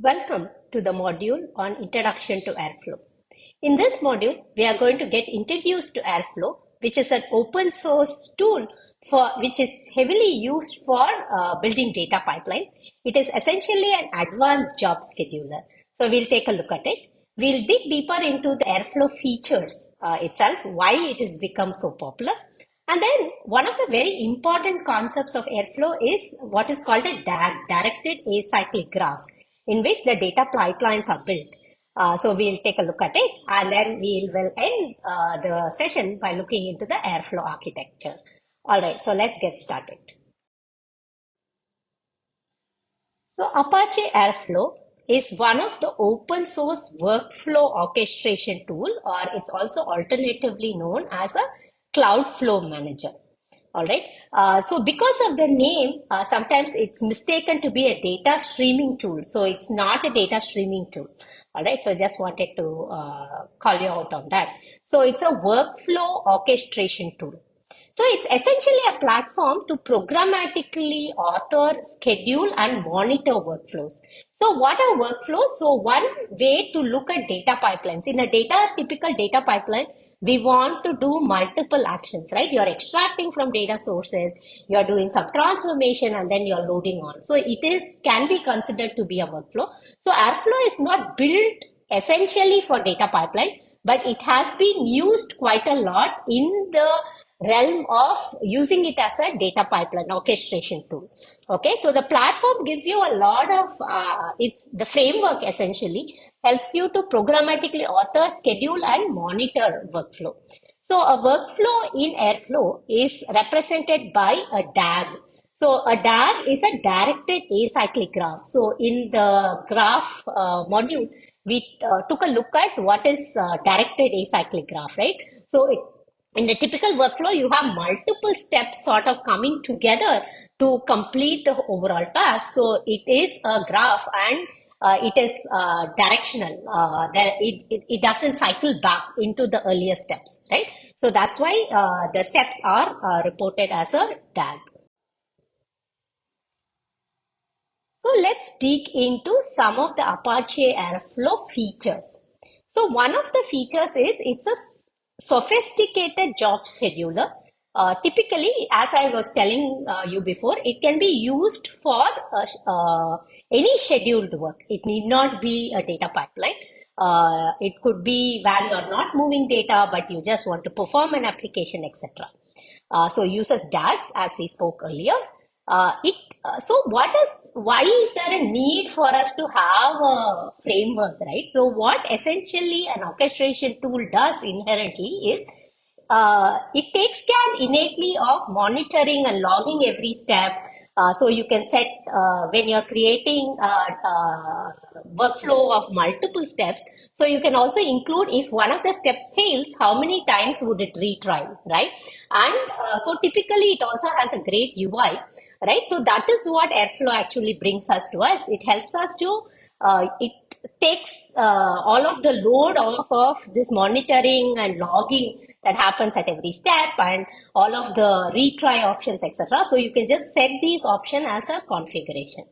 Welcome to the module on Introduction to Airflow. In this module, we are going to get introduced to Airflow, which is an open source tool which is heavily used for building data pipelines. It is essentially an advanced job scheduler. So we'll take a look at it. We'll dig deeper into the Airflow features itself, why it has become so popular. And then one of the very important concepts of Airflow is what is called a DAG, directed acyclic graphs, in which the data pipelines are built. So we'll take a look at it, and then we will end the session by looking into the Airflow architecture. All right, so let's get started. So Apache Airflow is one of the open source workflow orchestration tool, or it's also alternatively known as a cloud flow manager. All right. So because of the name, sometimes it's mistaken to be a data streaming tool. So it's not a data streaming tool. All right. So I just wanted to call you out on that. So it's a workflow orchestration tool. So it's essentially a platform to programmatically author, schedule, and monitor workflows. So what are workflows? So one way to look at data pipelines. In a typical data pipeline, we want to do multiple actions, right? You're extracting from data sources, you're doing some transformation, and then you're loading on. So can be considered to be a workflow. So Airflow is not built essentially for data pipeline, but it has been used quite a lot in the realm of using it as a data pipeline orchestration tool. Okay, so the platform gives you a lot of, it's the framework essentially helps you to programmatically author, schedule, and monitor workflow. So a workflow in Airflow is represented by a DAG. So a DAG is a directed acyclic graph. So in the graph module, we took a look at what is directed acyclic graph, right? So in the typical workflow, you have multiple steps sort of coming together to complete the overall task. So it is a graph and it is directional. It doesn't cycle back into the earlier steps, right? So that's why the steps are reported as a DAG. So let's dig into some of the Apache Airflow features. So one of the features is it's a sophisticated job scheduler. Typically, as I was telling you before, it can be used for any scheduled work. It need not be a data pipeline. It could be where you're not moving data, but you just want to perform an application, etc. So uses DAGs, as we spoke earlier. Why is there a need for us to have a framework, right? So what essentially an orchestration tool does inherently is it takes care innately of monitoring and logging every step. So you can set when you're creating a workflow of multiple steps. So you can also include if one of the steps fails, how many times would it retry, right? And so typically it also has a great UI, right? So that is what Airflow actually brings us to us. It helps us to, it takes all of the load off of this monitoring and logging that happens at every step and all of the retry options, etc. So you can just set these options as a configuration.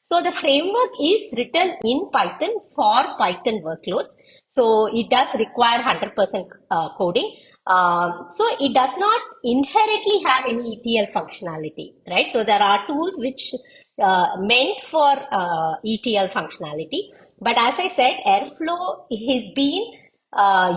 So the framework is written in Python for Python workloads. So it does require 100% coding. So it does not inherently have any ETL functionality, right? So there are tools which meant for ETL functionality. But as I said, Airflow has been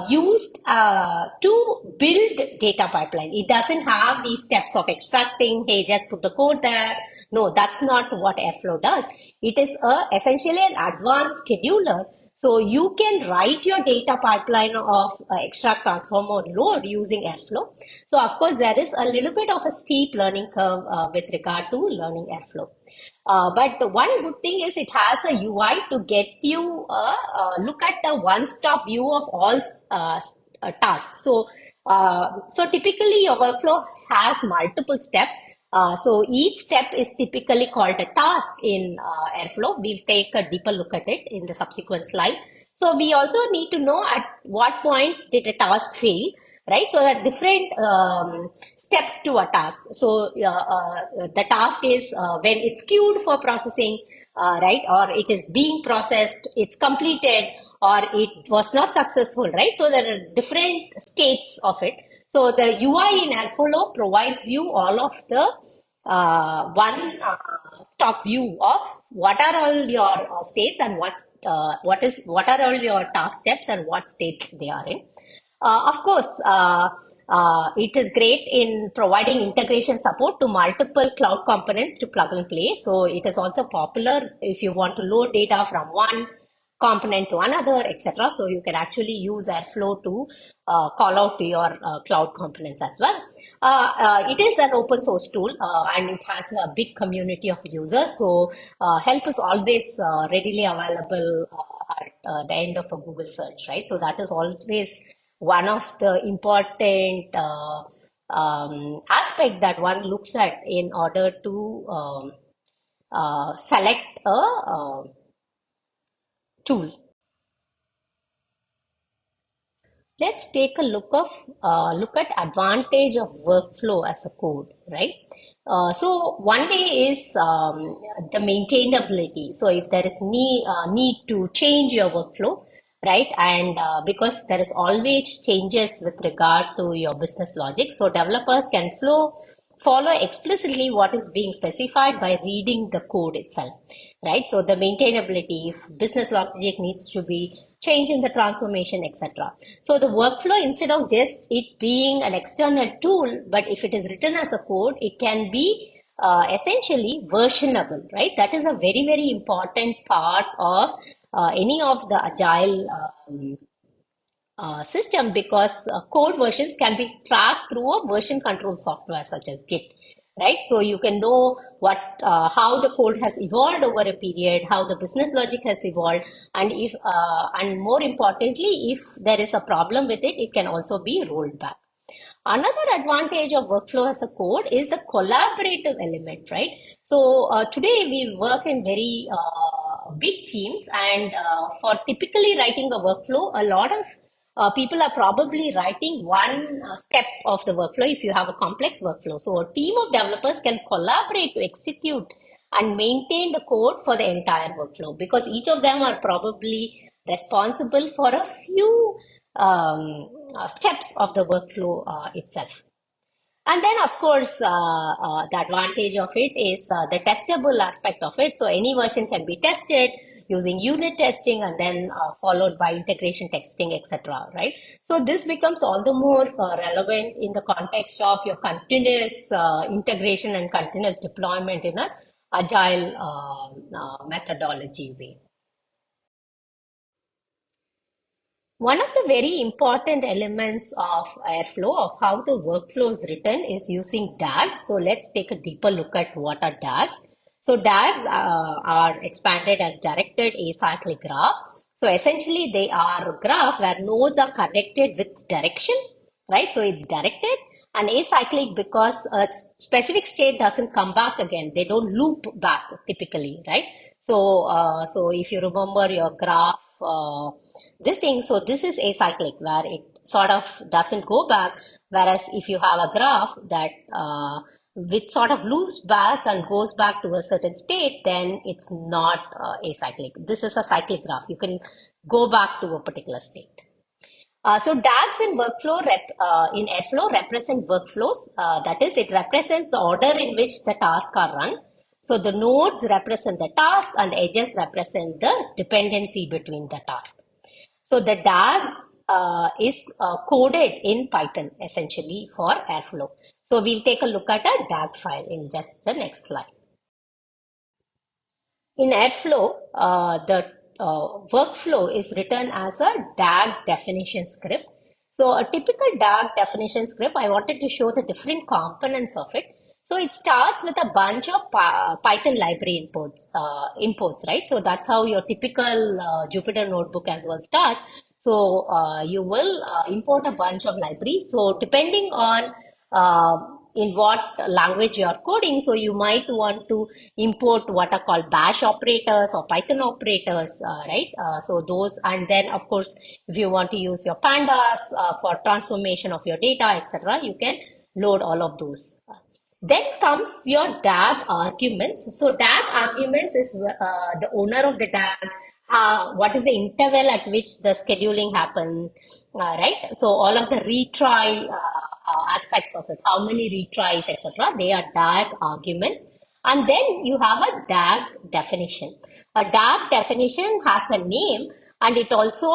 used to build data pipeline. It doesn't have these steps of extracting, hey, just put the code there. No, that's not what Airflow does. It is essentially an advanced scheduler. So you can write your data pipeline of extract, transform, or load using Airflow. So of course, there is a little bit of a steep learning curve with regard to learning Airflow. But the one good thing is it has a UI to get you look at the one-stop view of all tasks. So typically your workflow has multiple steps. So each step is typically called a task in Airflow. We'll take a deeper look at it in the subsequent slide. So we also need to know at what point did a task fail, right? So that different steps to a task. So the task is when it's queued for processing, right, or it is being processed, it's completed, or it was not successful, right? So there are different states of it. So the UI in Airflow provides you all of the one stock view of what are all your states and what are all your task steps and what state they are in. Of course, it is great in providing integration support to multiple cloud components to plug and play. So it is also popular if you want to load data from one component to another, etc. So you can actually use Airflow to call out to your cloud components as well. It is an open source tool and it has a big community of users. So help is always readily available at the end of a Google search, right? So that is always one of the important aspect that one looks at in order to select a tool. Let's take a look at advantage of workflow as a code, right? So one way is the maintainability. So if there is need to change your workflow, right, and because there is always changes with regard to your business logic, so developers can follow explicitly what is being specified by reading the code itself, right? So the maintainability, if business logic needs to be changed in the transformation, etc. So the workflow, instead of just it being an external tool, but if it is written as a code, it can be essentially versionable, right? That is a very, very important part of any of the agile system, because code versions can be tracked through a version control software such as Git, right? So you can know how the code has evolved over a period, how the business logic has evolved, and if and more importantly, if there is a problem with it, it can also be rolled back. Another advantage of workflow as a code is the collaborative element, right? So today we work in very big teams, and for typically writing a workflow, a lot of people are probably writing one step of the workflow if you have a complex workflow. So a team of developers can collaborate to execute and maintain the code for the entire workflow, because each of them are probably responsible for a few steps of the workflow itself. And then, of course, the advantage of it is the testable aspect of it. So any version can be tested using unit testing and then followed by integration testing, etc. Right? So this becomes all the more relevant in the context of your continuous integration and continuous deployment in a agile methodology way. One of the very important elements of Airflow, of how the workflow is written, is using DAGs. So let's take a deeper look at what are DAGs. So DAGs are expanded as directed acyclic graph. So essentially they are a graph where nodes are connected with direction, right? So it's directed, and acyclic because a specific state doesn't come back again. They don't loop back typically, right? So if you remember your graph, this thing, so this is acyclic where it sort of doesn't go back. Whereas if you have a graph that which sort of loops back and goes back to a certain state, then it's not acyclic. This is a cyclic graph. You can go back to a particular state. So DAGs in in Airflow represent workflows. That is, it represents the order in which the tasks are run. So the nodes represent the task and the edges represent the dependency between the tasks. So the DAG is coded in Python essentially for Airflow. So we'll take a look at a DAG file in just the next slide. In Airflow, the workflow is written as a DAG definition script. So a typical DAG definition script, I wanted to show the different components of it. So it starts with a bunch of Python library imports, right? So that's how your typical Jupyter notebook as well starts. So you will import a bunch of libraries. So depending on in what language you are coding, so you might want to import what are called bash operators or Python operators, right? So those, and then of course, if you want to use your pandas for transformation of your data, etc., you can load all of those. Then comes your DAG arguments. So DAG arguments is the owner of the DAG, what is the interval at which the scheduling happens, right? So all of the retry aspects of it, how many retries, etc. They are DAG arguments. And then you have a DAG definition. A DAG definition has a name, and it also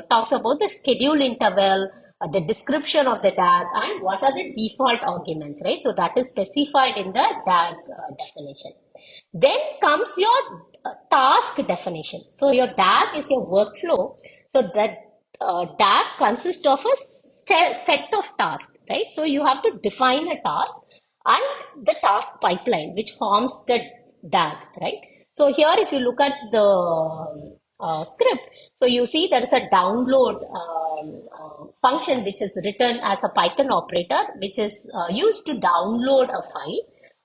talks about the schedule interval, the description of the DAG, and what are the default arguments, right? So that is specified in the DAG definition. Then comes your task definition. So your DAG is your workflow. So that DAG consists of a set of tasks, right? So you have to define a task and the task pipeline, which forms the DAG, right? So here, if you look at the script, so you see there is a download function which is written as a Python operator, which is used to download a file,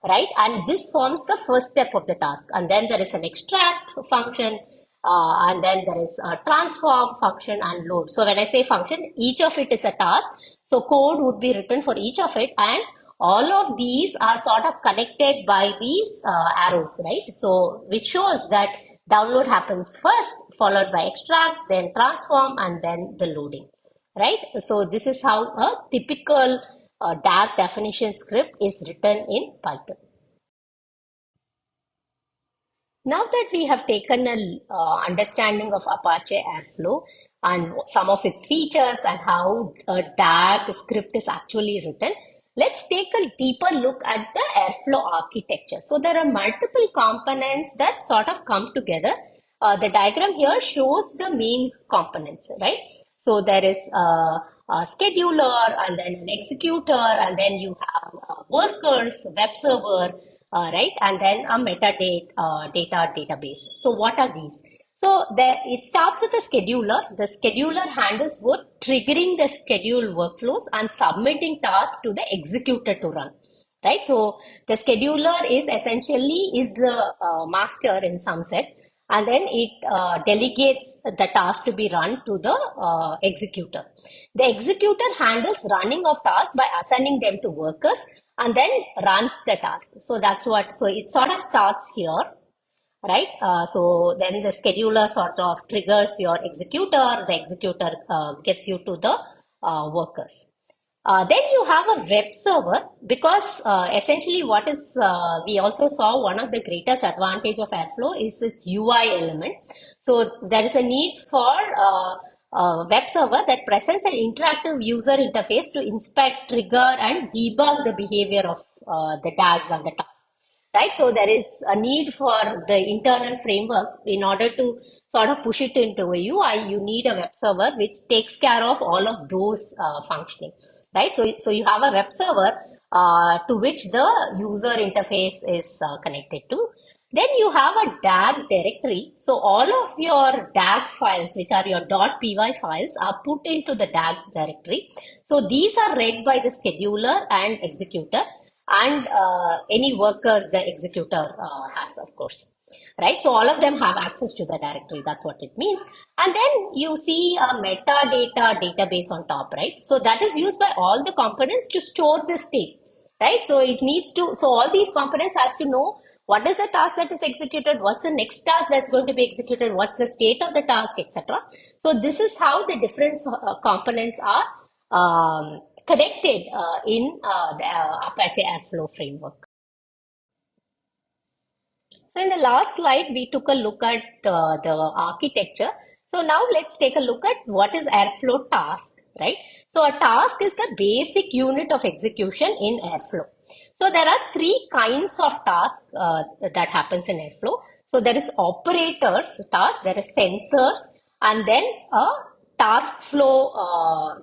right? And this forms the first step of the task. And then there is an extract function, and then there is a transform function and load. So when I say function, each of it is a task. So code would be written for each of it, and all of these are sort of connected by these arrows, right? So which shows that download happens first, followed by extract, then transform, and then the loading, right? So this is how a typical DAG definition script is written in Python. Now that we have taken an understanding of Apache Airflow and some of its features and how a DAG script is actually written, let's take a deeper look at the Airflow architecture. So there are multiple components that sort of come together. The diagram here shows the main components, right? So there is a scheduler, and then an executor, and then you have workers, web server, right? And then a metadata data database. So what are these? So it starts with a scheduler. The scheduler handles both triggering the schedule workflows and submitting tasks to the executor to run, right? So the scheduler is essentially the master in some sense, and then it delegates the task to be run to the executor. The executor handles running of tasks by assigning them to workers and then runs the task. So that's what, so it sort of starts here, right? So then the scheduler sort of triggers your executor, the executor gets you to the workers. Then you have a web server, because essentially what is, we also saw one of the greatest advantage of Airflow is its UI element. So there is a need for a web server that presents an interactive user interface to inspect, trigger, and debug the behavior of the DAGs and the tasks, right? So there is a need for the internal framework. In order to sort of push it into a UI, you need a web server which takes care of all of those functioning, right? So you have a web server to which the user interface is connected to. Then you have a DAG directory. So all of your DAG files, which are your .py files, are put into the DAG directory. So these are read by the scheduler and executor, and any workers the executor has, of course, right? So all of them have access to the directory. That's what it means. And then you see a metadata database on top, right? So that is used by all the components to store the state, right? So it needs to, so all these components has to know what is the task that is executed, what's the next task that's going to be executed, what's the state of the task, etc. So this is how the different components are connected in the Apache Airflow framework. So in the last slide, we took a look at the architecture. So now let's take a look at what is Airflow task, right? So a task is the basic unit of execution in Airflow. So there are three kinds of tasks that happens in Airflow. So there is operators task, there is sensors, and then a task flow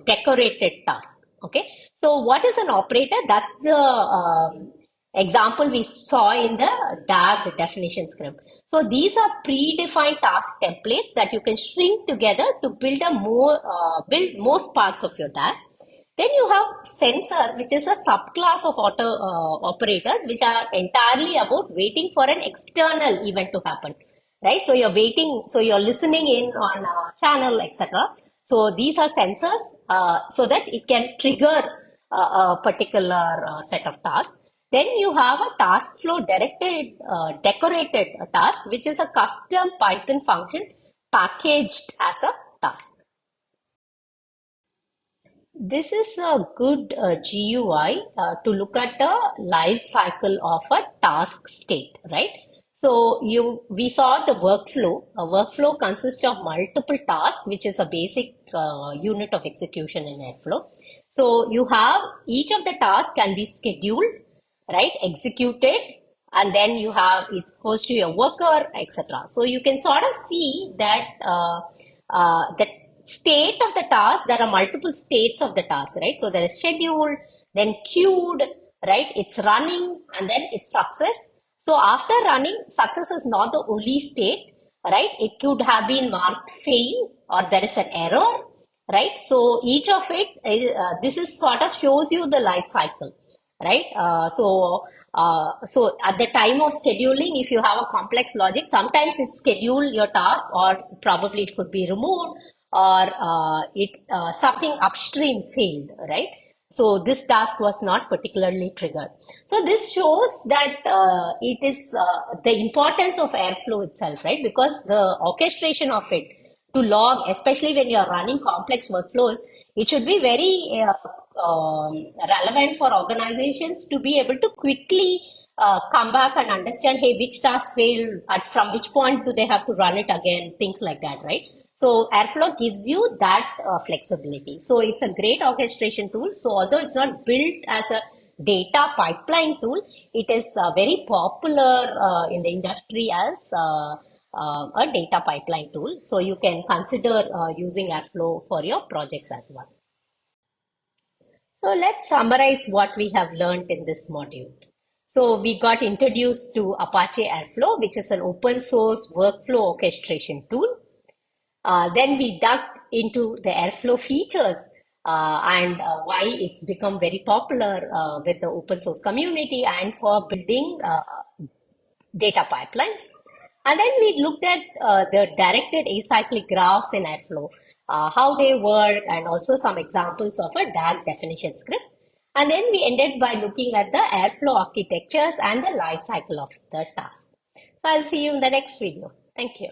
decorated task. Okay. So what is an operator? That's the example we saw in the DAG definition script. So these are predefined task templates that you can string together to build build most parts of your DAG. Then you have sensor, which is a subclass of operators, which are entirely about waiting for an external event to happen, right? So you're waiting, so you're listening in on a channel, etc. So these are sensors, so that it can trigger a particular set of tasks. Then you have a task flow decorated task, which is a custom Python function packaged as a task. This is a good GUI to look at the life cycle of a task state, right? So we saw the workflow. A workflow consists of multiple tasks, which is a basic unit of execution in Airflow. So you have each of the tasks can be scheduled, right? Executed, and then you have it goes to your worker, etc. So you can sort of see that the state of the task, there are multiple states of the task, right? So there is scheduled, then queued, right? It's running, and then it's success. So after running, success is not the only state, right? It could have been marked fail, or there is an error, right? So each of it, this is sort of shows you the life cycle, right? So at the time of scheduling, if you have a complex logic, sometimes it schedule your task, or probably it could be removed, or it something upstream failed, right? So this task was not particularly triggered. So this shows that it is the importance of Airflow itself, right? Because the orchestration of it to log, especially when you are running complex workflows, it should be very relevant for organizations to be able to quickly come back and understand, hey, which task failed, at from which point do they have to run it again, things like that, right? So Airflow gives you that flexibility. So it's a great orchestration tool. So although it's not built as a data pipeline tool, it is very popular in the industry as a data pipeline tool. So you can consider using Airflow for your projects as well. So let's summarize what we have learned in this module. So we got introduced to Apache Airflow, which is an open source workflow orchestration tool. Then we dug into the Airflow features and why it's become very popular with the open source community and for building data pipelines. And then we looked at the directed acyclic graphs in Airflow, how they work, and also some examples of a DAG definition script. And then we ended by looking at the Airflow architectures and the life cycle of the task. So I'll see you in the next video. Thank you.